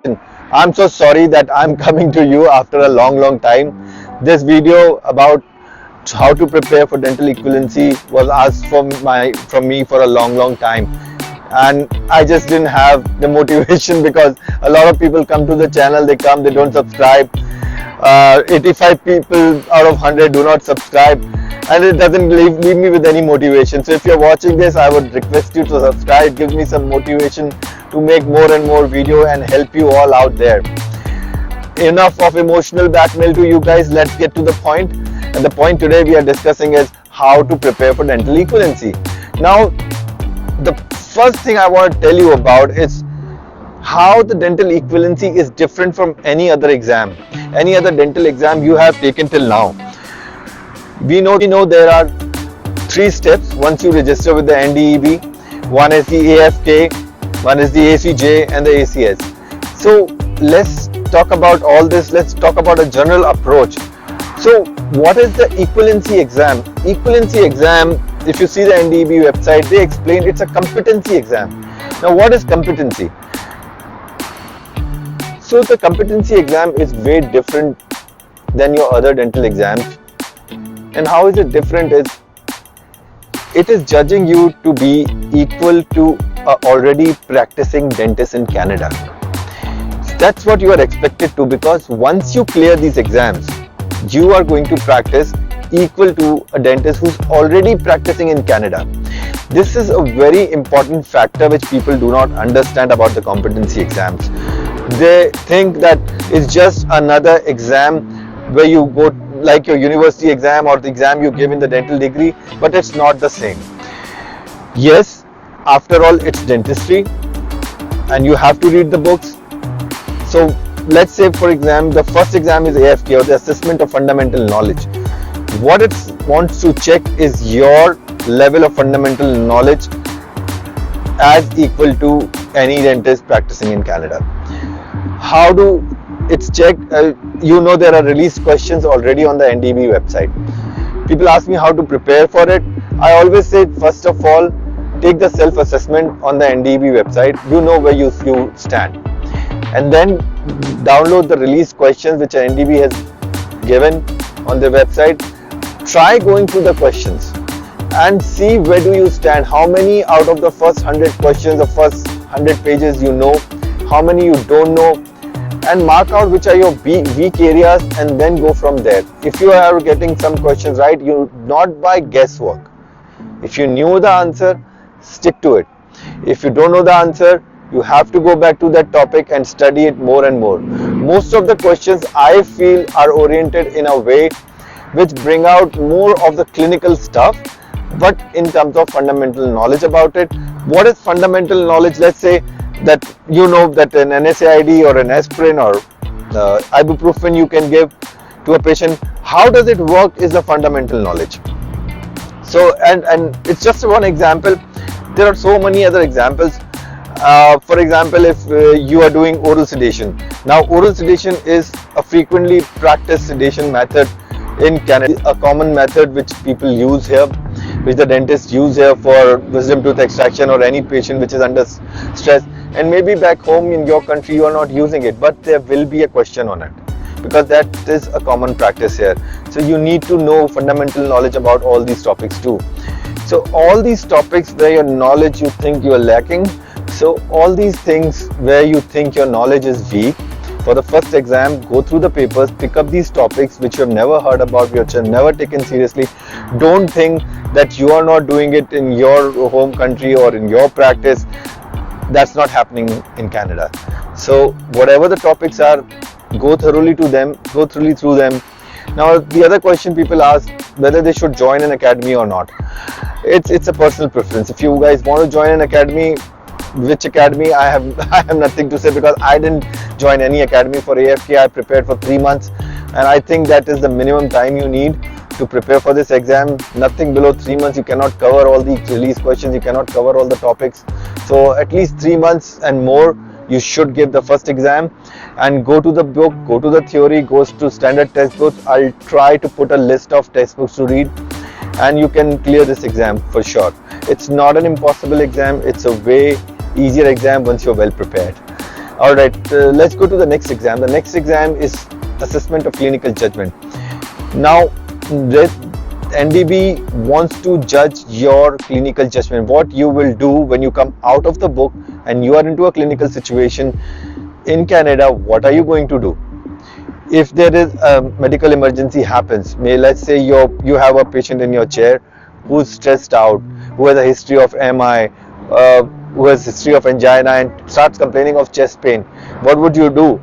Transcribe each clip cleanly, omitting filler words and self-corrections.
I'm so sorry that I'm coming to you after a long time. This video about how to prepare for dental equivalency was asked from me for a long time, and I just didn't have the motivation because a lot of people come to the channel, they come, they don't subscribe. 85 people out of 100 do not subscribe, and it doesn't leave me with any motivation. So if you're watching this, I would request you to subscribe. It gives me some motivation to make more and more video and help you all out there. Enough of emotional blackmail to you guys. Let's get to the point. And the point today we are discussing is how to prepare for dental equivalency. Now, the first thing I want to tell you about is how the dental equivalency is different from any other exam, any other dental exam you have taken till now. We know there are 3 steps once you register with the NDEB. One is the AFK, one is the ACJ and the ACS. So let's talk about all this. Let's talk about a general approach. So what is the equivalency exam? Equivalency exam, if you see the NDEB website, they explain it's a competency exam. Now what is competency? So the competency exam is way different than your other dental exams. And how is it different is, it is judging you to be equal to a already practicing dentist in Canada. That's what you are expected to, because once you clear these exams, you are going to practice equal to a dentist who's already practicing in Canada. This is a very important factor which people do not understand about the competency exams. They think that it's just another exam where you go like your university exam or the exam you give in the dental degree, but it's not the same. Yes, after all, it's dentistry and you have to read the books. So let's say, for example, the first exam is AFK, or the Assessment of Fundamental Knowledge. What it wants to check is your level of fundamental knowledge as equal to any dentist practicing in Canada. How do it's checked? There are released questions already on the NDEB website. People ask me how to prepare for it. I always say, first of all, take the self-assessment on the NDEB website. You know where you stand. And then download the released questions which NDEB has given on their website. Try going through the questions and see where do you stand. How many out of the first 100 questions, the first 100 pages you know, how many you don't know, and mark out which are your weak areas and then go from there. If you are getting some questions right, you not by guesswork. If you knew the answer, stick to it. If you don't know the answer, you have to go back to that topic and study it more and more. Most of the questions I feel are oriented in a way which bring out more of the clinical stuff, but in terms of fundamental knowledge about it. What is fundamental knowledge? Let's say that you know that an NSAID or an aspirin or ibuprofen you can give to a patient. How does it work is the fundamental knowledge. So and it's just one example. There are so many other examples. For example, if you are doing oral sedation. Now oral sedation is a frequently practiced sedation method in Canada, a common method which people use here, which the dentists use here for wisdom tooth extraction or any patient which is under stress. And maybe back home in your country you are not using it, but there will be a question on it because that is a common practice here. So you need to know fundamental knowledge about all these topics too. So all these topics where your knowledge you think you are lacking, so all these things where you think your knowledge is weak, for the first exam, go through the papers, pick up these topics which you have never heard about, which you have never taken seriously. Don't think that you are not doing it in your home country or in your practice. That's not happening in Canada. So whatever the topics are, go thoroughly through them. Now the other question people ask, whether they should join an academy or not. It's a personal preference. If you guys want to join an academy, which academy, I have nothing to say because I didn't join any academy for AFK. I prepared for 3 months, and I think that is the minimum time you need to prepare for this exam. Nothing below 3 months. You cannot cover all the release questions, you cannot cover all the topics. So at least 3 months and more you should give the first exam, and go to the book, go to the theory, goes to standard textbooks. I'll try to put a list of textbooks to read, and you can clear this exam for sure. It's not an impossible exam, it's a way easier exam once you're well prepared. Alright, let's go to the next exam. The next exam is assessment of clinical judgment. Now, NDB wants to judge your clinical judgment, what you will do when you come out of the book and you are into a clinical situation in Canada. What are you going to do? If there is a medical emergency happens, let's say you have a patient in your chair who's stressed out, who has a history of MI, who has history of angina and starts complaining of chest pain, what would you do?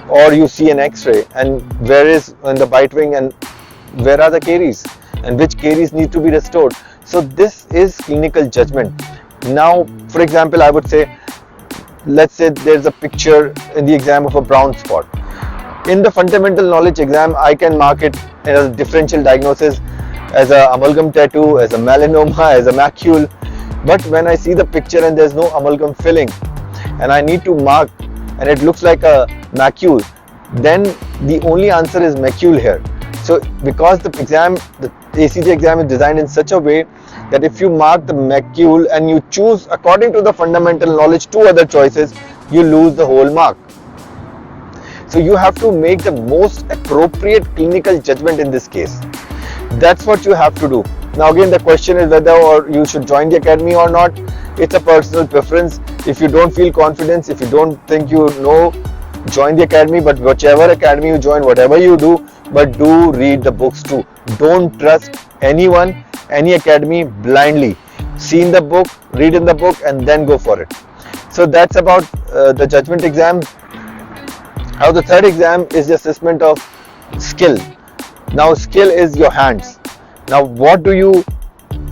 Or you see an x-ray and where is in the bite wing and where are the caries and which caries need to be restored. So this is clinical judgment. Now, for example, I would say, let's say there's a picture in the exam of a brown spot. In the fundamental knowledge exam, I can mark it as a differential diagnosis, as a amalgam tattoo, as a melanoma, as a macule. But when I see the picture and there's no amalgam filling and I need to mark and it looks like a macule, then the only answer is macule here. So because the ACJ exam is designed in such a way that if you mark the macule and you choose according to the fundamental knowledge two other choices, you lose the whole mark. So you have to make the most appropriate clinical judgment in this case. That's what you have to do. Now again, the question is whether or you should join the academy or not. It's a personal preference. If you don't feel confidence, if you don't think you know, join the academy. But whichever academy you join, whatever you do, but do read the books too. Don't trust anyone, any academy blindly. See in the book, read in the book, and then go for it. So that's about the judgment exam. Now the third exam is the assessment of skill. Now skill is your hands. Now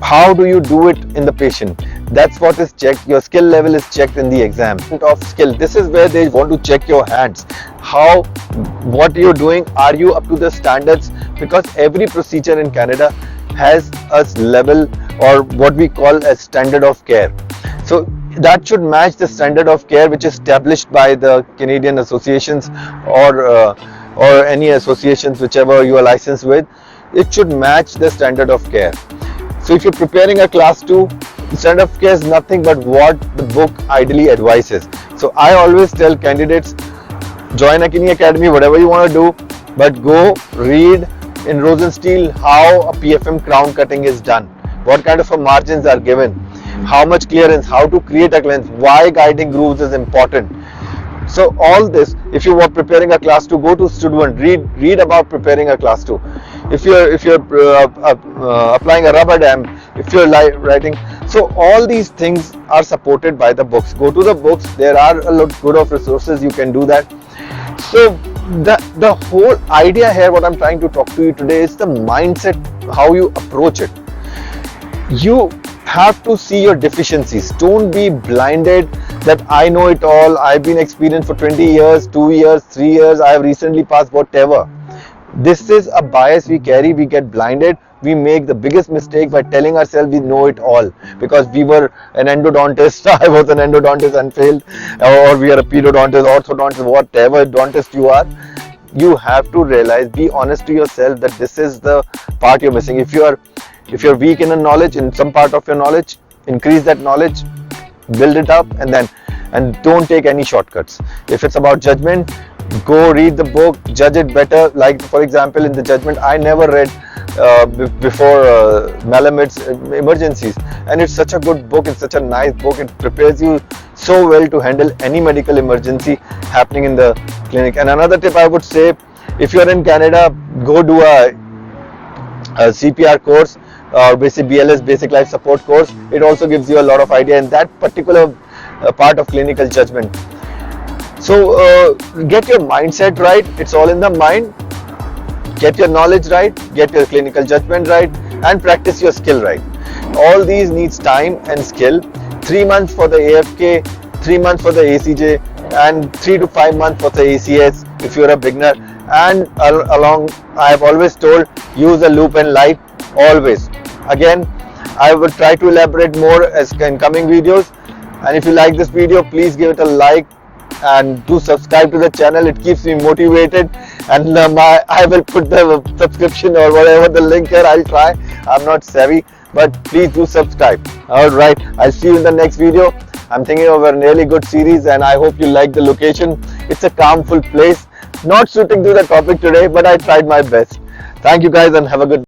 how do you do it in the patient? That's what is checked. Your skill level is checked in the exam of skill. This is where they want to check your hands. What you're doing, are you up to the standards? Because every procedure in Canada has a level or what we call a standard of care. So that should match the standard of care which is established by the Canadian associations or any associations, whichever you are licensed with. It should match the standard of care. So if you're preparing a class 2, the standard of care is nothing but what the book ideally advises. So I always tell candidates, join a Kidney Academy, whatever you want to do, but go read in Rosenstiel how a PFM crown cutting is done, what kind of margins are given, how much clearance, how to create a clearance, why guiding grooves is important. So all this, if you were preparing a class 2, go to student, read about preparing a class 2. If you're applying a rubber dam, if you're writing, so all these things are supported by the books. Go to the books. There are a lot good of resources. You can do that. So the whole idea here, what I'm trying to talk to you today, is the mindset, how you approach it. You have to see your deficiencies. Don't be blinded that I know it all, I've been experienced for 20 years, 2 years, 3 years, I have recently passed, whatever. This is a bias we carry. We get blinded. We make the biggest mistake by telling ourselves we know it all because we were an endodontist. I was an endodontist and failed, or we are a periodontist, orthodontist, whatever dentist you are. You have to realize, be honest to yourself that this is the part you're missing. If you're weak in a knowledge, in some part of your knowledge, increase that knowledge, build it up, and don't take any shortcuts. If it's about judgment, go read the book, judge it better. Like for example, in the judgment, I never read before Malamud's Emergencies, and it's such a good book. It's such a nice book. It prepares you so well to handle any medical emergency happening in the clinic. And another tip I would say, if you're in Canada, go do a CPR course or basic BLS, basic life support course. It also gives you a lot of idea in that particular part of clinical judgment. So get your mindset right. It's all in the mind. Get your knowledge right, get your clinical judgment right, and practice your skill right. All these needs time and skill. 3 months for the AFK, 3 months for the ACJ, and 3 to 5 months for the ACS if you're a beginner. And along, I have always told, use a loop and light always. Again, I will try to elaborate more as in coming videos. And if you like this video, please give it a like and do subscribe to the channel. It keeps me motivated, and I will put the subscription or whatever the link here. I'll try. I'm not savvy, but please do subscribe. All right, I'll see you in the next video. I'm thinking of a really good series, and I hope you like the location. It's a calmful place. Not suiting to the topic today, but I tried my best. Thank you guys and have a good